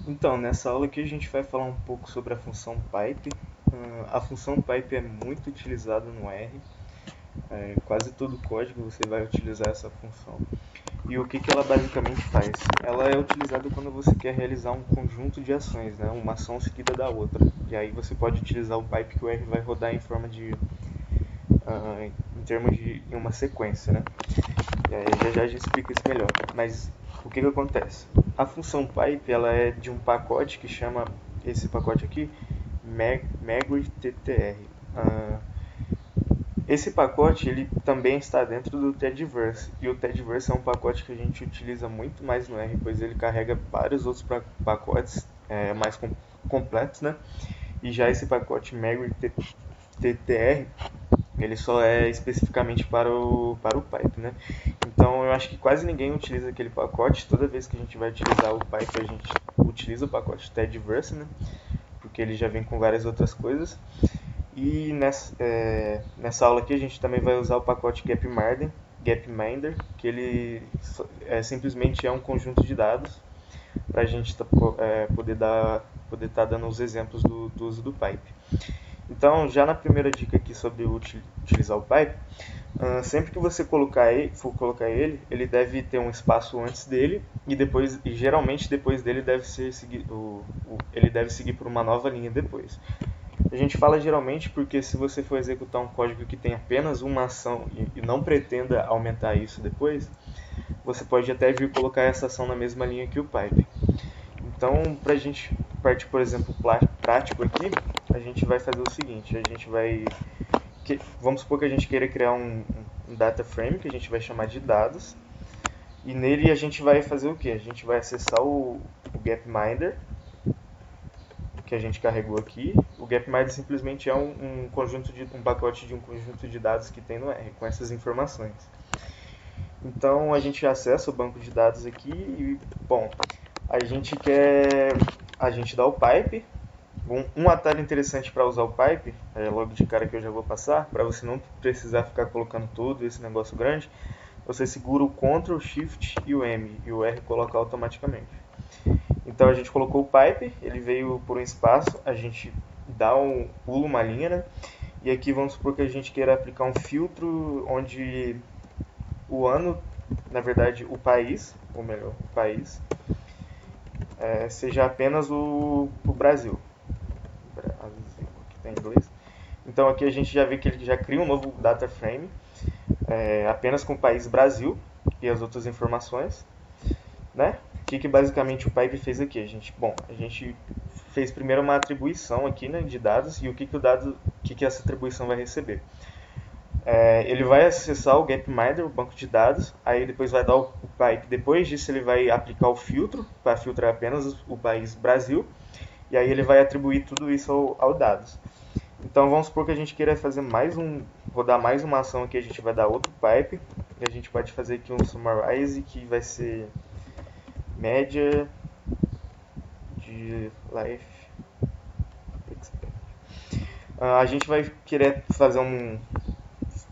Então, nessa aula aqui a gente vai falar um pouco sobre a função pipe. A função pipe é muito utilizada no R. Quase todo código você vai utilizar essa função. E o que que ela basicamente faz? Ela é utilizada quando você quer realizar um conjunto de ações, né? Uma ação seguida da outra. E aí você pode utilizar o pipe que o R vai rodar em forma de, em termos de em uma sequência, né? E aí já a gente explica isso melhor. Mas o que que acontece? A função pipe ela é de um pacote que chama esse pacote aqui MagriTTR. Ah, esse pacote ele também está dentro do Tedverse e o Tedverse é um pacote que a gente utiliza muito mais no R, pois ele carrega vários outros pacotes mais completos, né? E já esse pacote MagriTTR ele só é especificamente para o pipe, né? Então eu acho que quase ninguém utiliza aquele pacote. Toda vez que a gente vai utilizar o pipe, a gente utiliza o pacote Tedverse, né? Porque ele já vem com várias outras coisas. E nessa aula aqui a gente também vai usar o pacote Gapminder, que ele simplesmente é um conjunto de dados para a gente poder estar dando os exemplos do uso do pipe. Então, já na primeira dica aqui sobre utilizar o pipe, sempre que você for colocar ele, ele deve ter um espaço antes dele e geralmente depois dele ele deve seguir por uma nova linha depois. A gente fala geralmente porque se você for executar um código que tem apenas uma ação e não pretenda aumentar isso depois, você pode até vir colocar essa ação na mesma linha que o pipe. Então, para a gente partir, por exemplo, prático aqui, a gente vai fazer o seguinte: vamos supor que a gente queira criar um data frame que a gente vai chamar de dados, e nele a gente vai fazer o que? A gente vai acessar o Gapminder que a gente carregou aqui. O Gapminder simplesmente é um pacote de um conjunto de dados que tem no R com essas informações. Então a gente acessa o banco de dados aqui e, bom, a gente dá o pipe. Um atalho interessante para usar o pipe, logo de cara que eu já vou passar, para você não precisar ficar colocando todo esse negócio grande, você segura o Ctrl, Shift e o M, e o R coloca automaticamente. Então a gente colocou o pipe, ele veio por um espaço, a gente pula uma linha, né? E aqui vamos supor que a gente queira aplicar um filtro onde o ano, na verdade o país, ou melhor, o país, seja apenas o Brasil. Brasil, aqui está em inglês. Então aqui a gente já vê que ele já cria um novo data frame, apenas com o país Brasil e as outras informações, né? O que basicamente o pipe fez aqui? A gente fez primeiro uma atribuição aqui, né, de dados e o que essa atribuição vai receber. Ele vai acessar o Gapminder, o banco de dados, aí depois vai dar o pipe. Depois disso ele vai aplicar o filtro para filtrar apenas o país Brasil e aí ele vai atribuir tudo isso ao dados. Então vamos supor que a gente queira rodar mais uma ação aqui, a gente vai dar outro pipe e a gente pode fazer aqui um summarize que vai ser média de life expectancy. A gente vai querer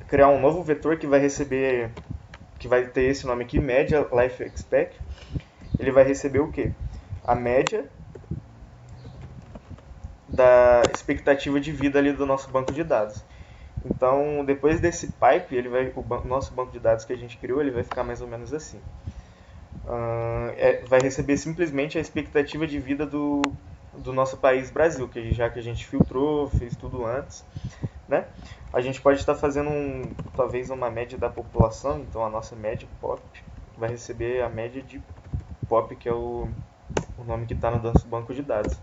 criar um novo vetor que vai ter esse nome aqui, média life expect. Ele vai receber o que? A média da expectativa de vida ali do nosso banco de dados. Então, depois desse pipe, o nosso banco de dados que a gente criou, ele vai ficar mais ou menos assim. Vai receber simplesmente a expectativa de vida do nosso país Brasil, já que a gente filtrou, fez tudo antes, né? A gente pode estar fazendo talvez uma média da população, então a nossa média POP vai receber a média de POP, que é o nome que está no nosso banco de dados.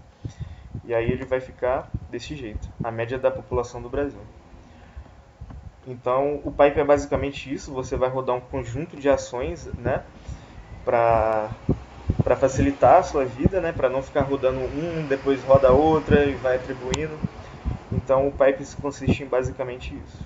E aí ele vai ficar desse jeito, a média da população do Brasil. Então o pipe é basicamente isso, você vai rodar um conjunto de ações, né, para facilitar a sua vida, né, para não ficar rodando depois roda outra e vai atribuindo. Então o pipe consiste em basicamente isso.